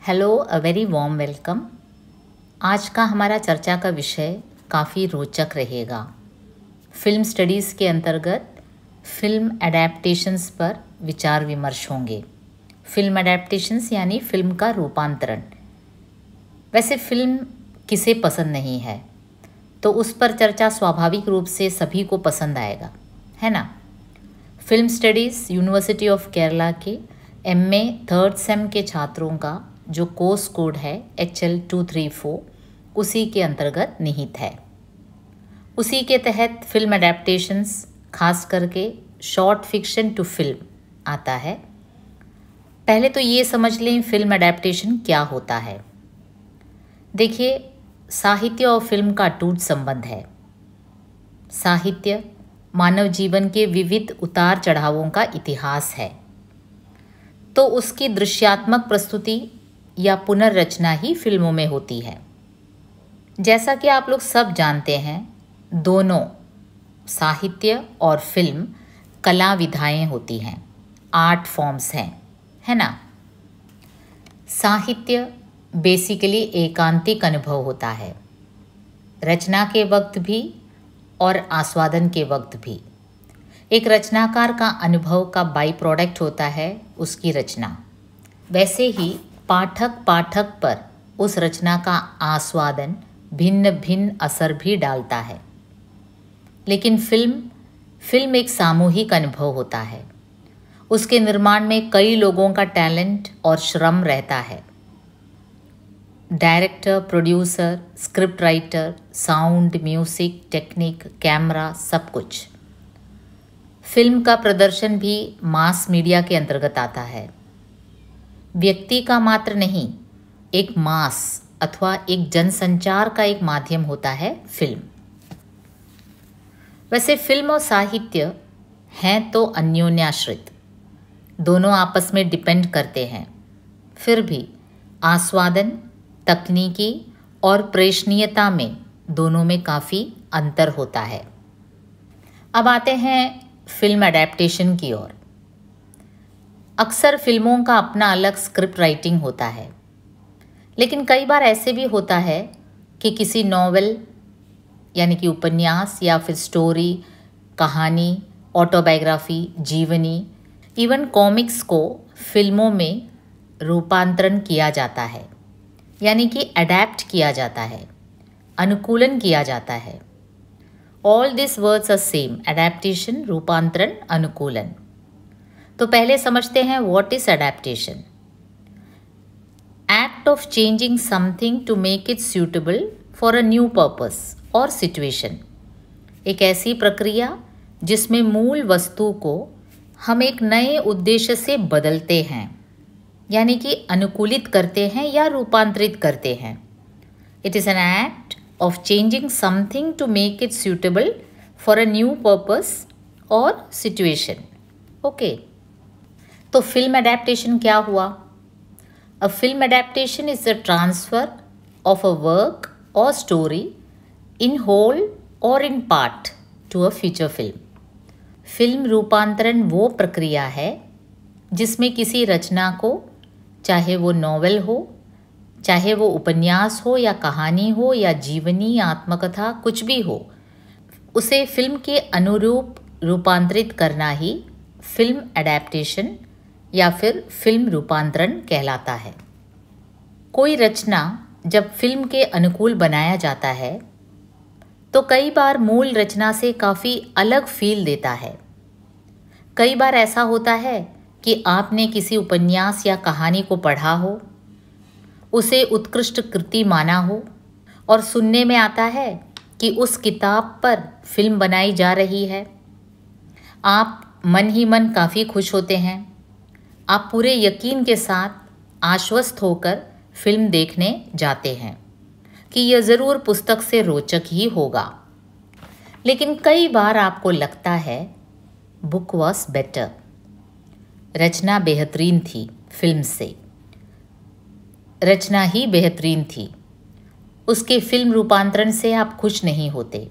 Hello, a very warm welcome. आज का हमारा चर्चा का विषय काफ़ी रोचक रहेगा। फिल्म स्टडीज़ के अंतर्गत फिल्म एडेप्टेशंस पर विचार विमर्श होंगे। फिल्म एडेप्टेशंस यानी फिल्म का रूपांतरण। वैसे फिल्म किसे पसंद नहीं है, तो उस पर चर्चा स्वाभाविक रूप से सभी को पसंद आएगा, है ना। Film studies university of Kerala के एमए थर्ड सेम के छात्रों का जो कोर्स कोड है HL234 उसी के अंतर्गत निहित है। उसी के तहत फिल्म एडेप्टेशंस खास करके शॉर्ट फिक्शन टू फिल्म आता है। पहले तो ये समझ लें फिल्म एडेप्टेशन क्या होता है। देखिए, साहित्य और फिल्म का अटूट संबंध है। साहित्य मानव जीवन के विविध उतार चढ़ावों का इतिहास है, तो उसकी दृश्यात्मक प्रस्तुति या पुनर्रचना ही फिल्मों में होती है। जैसा कि आप लोग सब जानते हैं, दोनों साहित्य और फिल्म कला विधाएं होती हैं, आर्ट फॉर्म्स हैं, है ना। साहित्य बेसिकली एकांतिक अनुभव होता है, रचना के वक्त भी और आस्वादन के वक्त भी। एक रचनाकार का अनुभव का बाई प्रोडक्ट होता है उसकी रचना। वैसे ही पाठक पर उस रचना का आस्वादन भिन्न भिन्न असर भी डालता है। लेकिन फिल्म एक सामूहिक अनुभव होता है। उसके निर्माण में कई लोगों का टैलेंट और श्रम रहता है। Director, producer, script writer, sound, music, technique, camera, सब कुछ। फिल्म का प्रदर्शन भी मास मीडिया के अंतर्गत आता है। व्यक्ति का मात्र नहीं, एक मास अथवा एक जनसंचार का एक माध्यम होता है फिल्म। वैसे फिल्म और साहित्य हैं तो अन्योन्याश्रित, दोनों आपस में डिपेंड करते हैं। फिर भी आस्वादन, तकनीकी और प्रेषणीयता में दोनों में काफ़ी अंतर होता है। अब आते हैं फिल्म एडेप्टेशन की ओर। अक्सर फिल्मों का अपना अलग स्क्रिप्ट राइटिंग होता है, लेकिन कई बार ऐसे भी होता है कि किसी नॉवेल यानी कि उपन्यास या फिर स्टोरी, कहानी, ऑटोबायोग्राफी, जीवनी, इवन कॉमिक्स को फिल्मों में रूपांतरण किया जाता है, यानी कि अडैप्ट किया जाता है, अनुकूलन किया जाता है। All this words are same, adaptation, रूपांतरण, अनुकूलन। तो पहले समझते हैं what is adaptation. Act of changing something to make it suitable for a new purpose और सिचुएशन। एक ऐसी प्रक्रिया जिसमें मूल वस्तु को हम एक नए उद्देश्य से बदलते हैं, यानी कि अनुकूलित करते हैं या रूपांतरित करते हैं। It is an act of changing something to make it suitable for a new purpose और सिचुएशन। ओके, तो फिल्म एडेप्टेशन क्या हुआ? A film adaptation is the transfer of a work और स्टोरी इन होल और in part to a future film. Film रूपांतरण वो प्रक्रिया है जिसमें किसी रचना को, चाहे वो नॉवेल हो, चाहे वो उपन्यास हो या कहानी हो या जीवनी, आत्मकथा, कुछ भी हो, उसे फिल्म के अनुरूप रूपांतरित करना ही फिल्म एडेप्टेशन या फिर फिल्म रूपांतरण कहलाता है। कोई रचना जब फिल्म के अनुकूल बनाया जाता है तो कई बार मूल रचना से काफ़ी अलग फील देता है। कई बार ऐसा होता है कि आपने किसी उपन्यास या कहानी को पढ़ा हो, उसे उत्कृष्ट कृति माना हो, और सुनने में आता है कि उस किताब पर फिल्म बनाई जा रही है। आप मन ही मन काफ़ी खुश होते हैं। आप पूरे यकीन के साथ आश्वस्त होकर फिल्म देखने जाते हैं कि यह ज़रूर पुस्तक से रोचक ही होगा। लेकिन कई बार आपको लगता है बुक वॉज बेटर, रचना बेहतरीन थी, फिल्म से रचना ही बेहतरीन थी, उसके फिल्म रूपांतरण से आप खुश नहीं होते।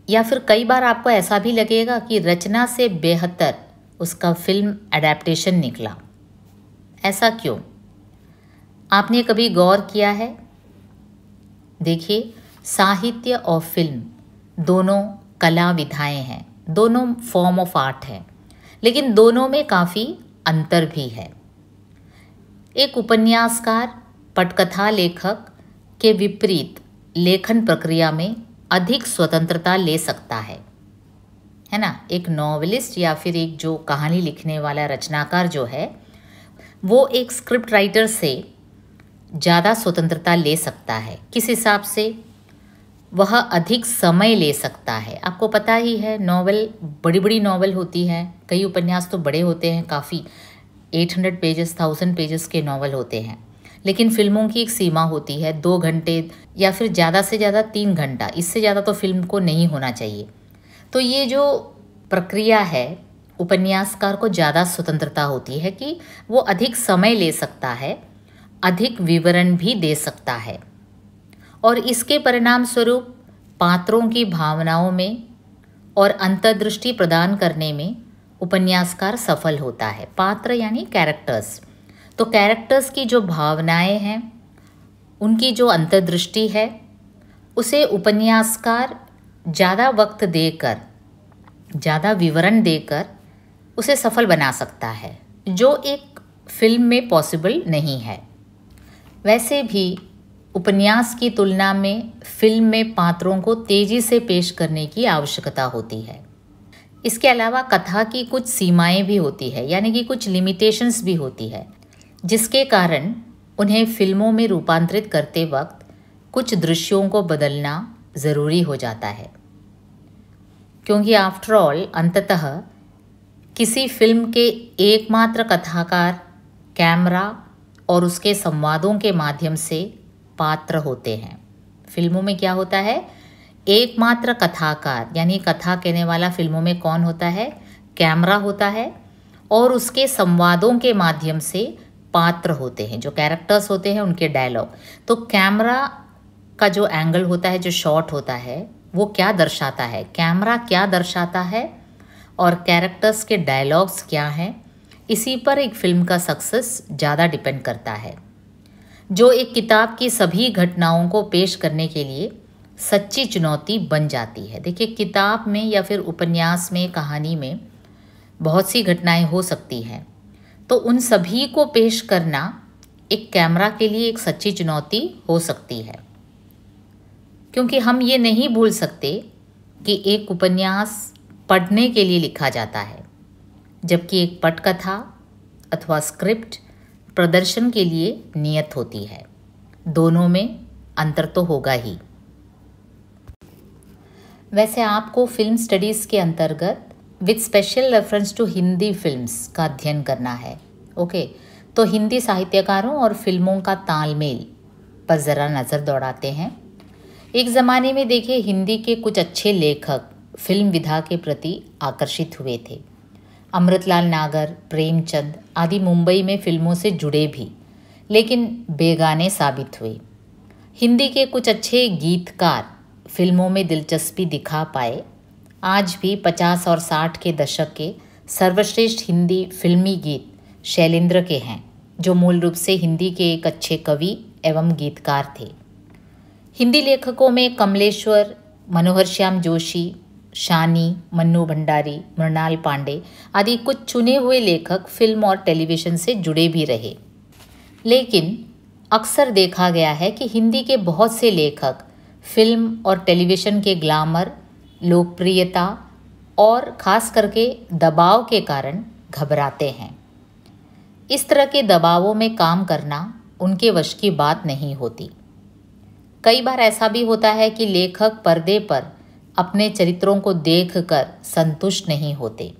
या फिर कई बार आपको ऐसा भी लगेगा कि रचना से बेहतर उसका फिल्म एडेप्टेशन निकला। ऐसा क्यों? आपने कभी गौर किया है? देखिए, साहित्य और फिल्म दोनों कला विधाएं हैं, दोनों फॉर्म ऑफ आर्ट हैं, लेकिन दोनों में काफ़ी अंतर भी है। एक उपन्यासकार पटकथा लेखक के विपरीत लेखन प्रक्रिया में अधिक स्वतंत्रता ले सकता है ना। एक नॉवेलिस्ट या फिर एक जो कहानी लिखने वाला रचनाकार जो है, वो एक स्क्रिप्ट राइटर से ज़्यादा स्वतंत्रता ले सकता है। किस हिसाब से? वह अधिक समय ले सकता है। आपको पता ही है, नॉवेल बड़ी बड़ी नॉवेल होती हैं, कई उपन्यास तो बड़े होते हैं, काफ़ी 800 पेजेस 1000 पेजेस के नॉवेल होते हैं। लेकिन फिल्मों की एक सीमा होती है, 2 घंटे या फिर ज़्यादा से ज़्यादा 3 घंटा, इससे ज़्यादा तो फिल्म को नहीं होना चाहिए। तो ये जो प्रक्रिया है, उपन्यासकार को ज़्यादा स्वतंत्रता होती है कि वो अधिक समय ले सकता है, अधिक विवरण भी दे सकता है, और इसके परिणाम स्वरूप पात्रों की भावनाओं में और अंतर्दृष्टि प्रदान करने में उपन्यासकार सफल होता है। पात्र यानी कैरेक्टर्स। तो कैरेक्टर्स की जो भावनाएं हैं, उनकी जो अंतर्दृष्टि है, उसे उपन्यासकार ज़्यादा वक्त देकर, ज़्यादा विवरण देकर उसे सफल बना सकता है, जो एक फिल्म में पॉसिबल नहीं है। वैसे भी उपन्यास की तुलना में फिल्म में पात्रों को तेज़ी से पेश करने की आवश्यकता होती है। इसके अलावा कथा की कुछ सीमाएं भी होती है, यानी कि कुछ लिमिटेशंस भी होती है, जिसके कारण उन्हें फिल्मों में रूपांतरित करते वक्त कुछ दृश्यों को बदलना ज़रूरी हो जाता है। क्योंकि आफ्टर ऑल अंततः किसी फिल्म के एकमात्र कथाकार कैमरा और उसके संवादों के माध्यम से पात्र होते हैं। फिल्मों में क्या होता है? एकमात्र कथाकार यानी कथा कहने वाला फिल्मों में कौन होता है? कैमरा होता है, और उसके संवादों के माध्यम से पात्र होते हैं, जो कैरेक्टर्स होते हैं उनके डायलॉग। तो कैमरा का जो एंगल होता है, जो शॉट होता है, वो क्या दर्शाता है, कैमरा क्या दर्शाता है, और कैरेक्टर्स के डायलॉग्स क्या हैं, इसी पर एक फिल्म का सक्सेस ज़्यादा डिपेंड करता है। जो एक किताब की सभी घटनाओं को पेश करने के लिए सच्ची चुनौती बन जाती है। देखिए, किताब में या फिर उपन्यास में, कहानी में बहुत सी घटनाएं हो सकती हैं, तो उन सभी को पेश करना एक कैमरा के लिए एक सच्ची चुनौती हो सकती है। क्योंकि हम ये नहीं भूल सकते कि एक उपन्यास पढ़ने के लिए लिखा जाता है, जबकि एक पटकथा अथवा स्क्रिप्ट प्रदर्शन के लिए नियत होती है। दोनों में अंतर तो होगा ही। वैसे आपको फिल्म स्टडीज़ के अंतर्गत with special reference to Hindi films का अध्ययन करना है। ओके, तो हिंदी साहित्यकारों और फिल्मों का तालमेल पर ज़रा नज़र दौड़ाते हैं। एक ज़माने में देखिए, हिंदी के कुछ अच्छे लेखक फिल्म विधा के प्रति आकर्षित हुए थे। अमृतलाल नागर, प्रेमचंद आदि मुंबई में फिल्मों से जुड़े भी, लेकिन बेगाने साबित हुए। हिंदी के कुछ अच्छे गीतकार फिल्मों में दिलचस्पी दिखा पाए। आज भी 50 और 60 के दशक के सर्वश्रेष्ठ हिंदी फिल्मी गीत शैलेंद्र के हैं, जो मूल रूप से हिंदी के एक अच्छे कवि एवं गीतकार थे। हिंदी लेखकों में कमलेश्वर, मनोहर श्याम जोशी, शानी, मन्नू भंडारी, मृणाल पांडे आदि कुछ चुने हुए लेखक फिल्म और टेलीविज़न से जुड़े भी रहे। लेकिन अक्सर देखा गया है कि हिंदी के बहुत से लेखक फिल्म और टेलीविज़न के ग्लैमर, लोकप्रियता और ख़ास करके दबाव के कारण घबराते हैं। इस तरह के दबावों में काम करना उनके वश की बात नहीं होती। कई बार ऐसा भी होता है कि लेखक पर्दे पर अपने चरित्रों को देखकर संतुष्ट नहीं होते।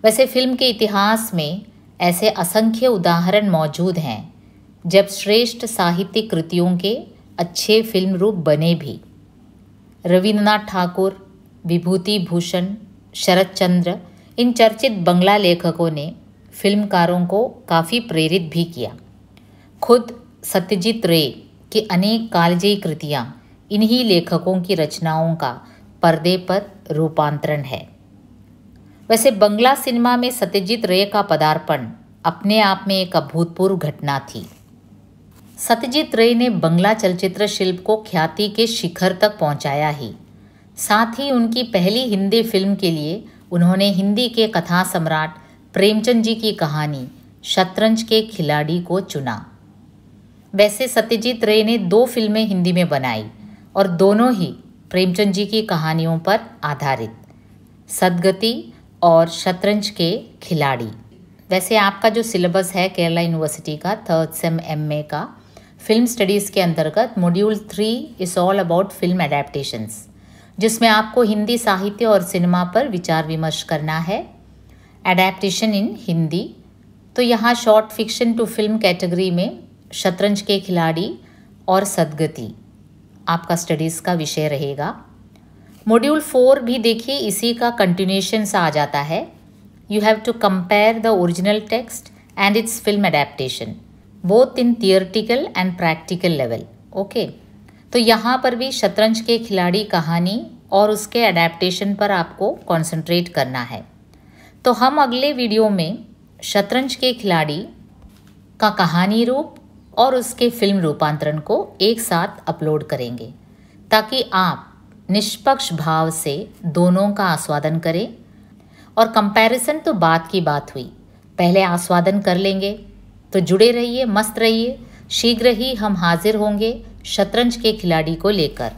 वैसे फिल्म के इतिहास में ऐसे असंख्य उदाहरण मौजूद हैं जब श्रेष्ठ साहित्यिक कृतियों के अच्छे फिल्म रूप बने भी। रविन्द्रनाथ ठाकुर, विभूति भूषण, शरत चंद्र, इन चर्चित बंगला लेखकों ने फिल्मकारों को काफ़ी प्रेरित भी किया। खुद सत्यजीत रे की अनेक कालजयी कृतियाँ इन्हीं लेखकों की रचनाओं का पर्दे पर रूपांतरण है। वैसे बंगला सिनेमा में सत्यजीत रे का पदार्पण अपने आप में एक अभूतपूर्व घटना थी। सत्यजीत रे ने बंगला चलचित्र शिल्प को ख्याति के शिखर तक पहुंचाया ही, साथ ही उनकी पहली हिंदी फिल्म के लिए उन्होंने हिंदी के कथा सम्राट प्रेमचंद जी की कहानी शतरंज के खिलाड़ी को चुना। वैसे सत्यजीत रे ने 2 फिल्में हिंदी में बनाई और दोनों ही प्रेमचंद जी की कहानियों पर आधारित, सदगति और शतरंज के खिलाड़ी। वैसे आपका जो सिलेबस है केरला यूनिवर्सिटी का 3rd सेम MA का फिल्म स्टडीज़ के अंतर्गत module 3 is all about film adaptations, जिसमें आपको हिंदी साहित्य और सिनेमा पर विचार विमर्श करना है। एडेप्टेशन इन हिंदी, तो यहाँ short fiction to film category में शतरंज के खिलाड़ी और सदगति आपका स्टडीज़ का विषय रहेगा। मॉड्यूल 4 भी देखिए इसी का कंटिन्यूशन सा आ जाता है। You have to compare the original text and its film adaptation both in theoretical and practical level. Okay, तो यहाँ पर भी शतरंज के खिलाड़ी कहानी और उसके एडेप्टेशन पर आपको कॉन्सेंट्रेट करना है। तो हम अगले वीडियो में शतरंज के खिलाड़ी का कहानी रूप और उसके फिल्म रूपांतरण को एक साथ अपलोड करेंगे, ताकि आप निष्पक्ष भाव से दोनों का आस्वादन करें। और कंपैरिजन तो बात की बात हुई, पहले आस्वादन कर लेंगे। तो जुड़े रहिए, मस्त रहिए। शीघ्र ही हम हाजिर होंगे शतरंज के खिलाड़ी को लेकर।